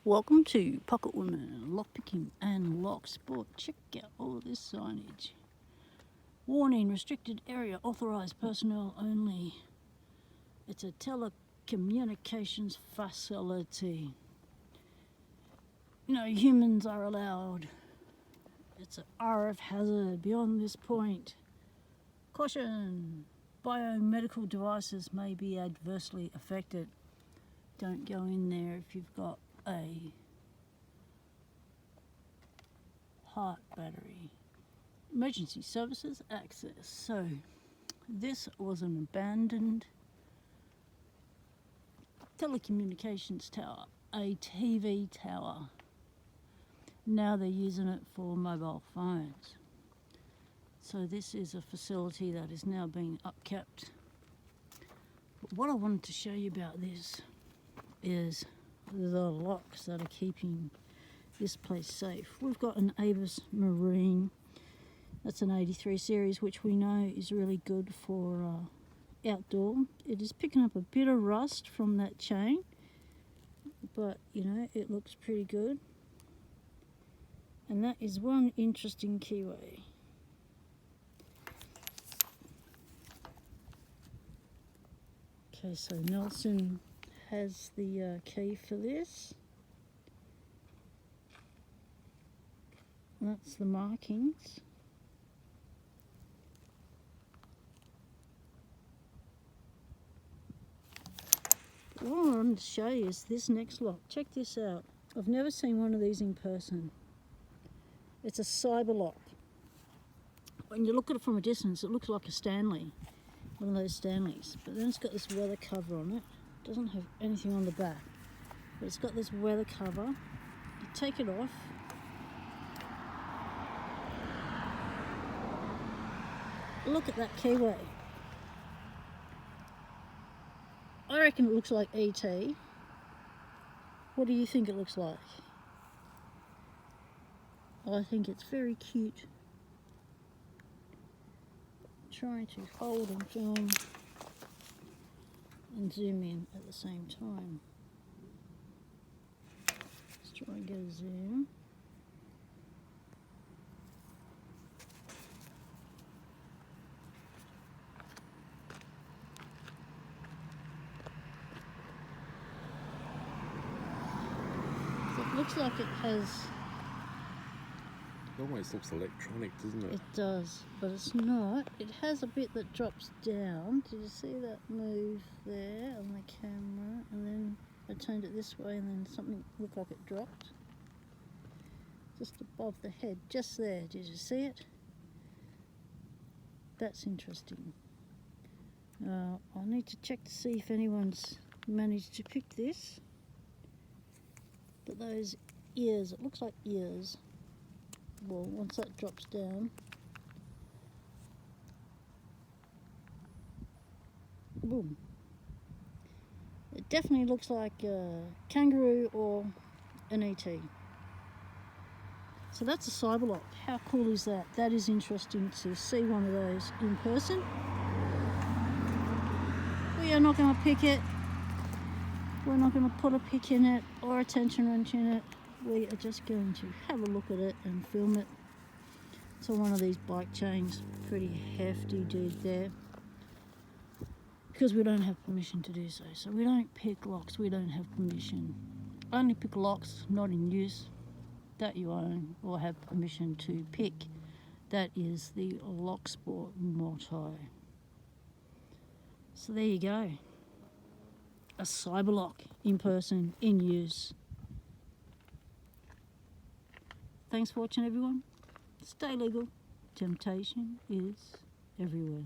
Welcome to Pocket Women, Lockpicking and Lock Sport. Check out all this signage. Warning, restricted area, authorised personnel only. It's a telecommunications facility. No humans are allowed. It's an RF hazard beyond this point. Caution, biomedical devices may be adversely affected. Don't go in there if you've got a heart battery. Emergency services access. So this was an abandoned telecommunications tower, a TV tower. Now they're using it for mobile phones. So this is a facility that is now being upkept. But what I wanted to show you about this is the locks that are keeping this place safe. We've got an Abus Mariner. That's an 83 series, which we know is really good for outdoor. It is picking up a bit of rust from that chain, but you know, it looks pretty good. And that is one interesting keyway. Okay, so Nelson has the key for this. That's the markings. What I wanted to show you is this next lock. Check this out. I've never seen one of these in person. It's a Cyberlock. When you look at it from a distance, it looks like a Stanley, one of those Stanleys. But then it's got this weather cover on it. It doesn't have anything on the back, but it's got this weather cover. You take it off. Look at that keyway. I reckon it looks like E.T. What do you think it looks like? I think it's very cute. Trying to hold and film and zoom in at the same time. Let's try and get a zoom. So it looks like it has... It almost looks electronic, doesn't it? It does, but it's not. It has a bit that drops down. Did you see that move there on the camera? And then I turned it this way and then something looked like it dropped. Just above the head, just there. Did you see it? That's interesting. I need to check to see if anyone's managed to pick this. But those ears, it looks like ears. Well, once that drops down, boom. It definitely looks like a Kangaroo or an ET. So that's a Cyberlock. How cool is that? That is interesting to see one of those in person. We are not going to pick it. We're not going to put a pick in it or a tension wrench in it. We are just going to have a look at it and film it. So one of these bike chains, pretty hefty dude there. Because we don't have permission to do so. So we don't pick locks, we don't have permission. Only pick locks not in use that you own or have permission to pick. That is the Lock Sport motto. So there you go. A Cyberlock in person, in use. Thanks for watching, everyone. Stay legal. Temptation is everywhere.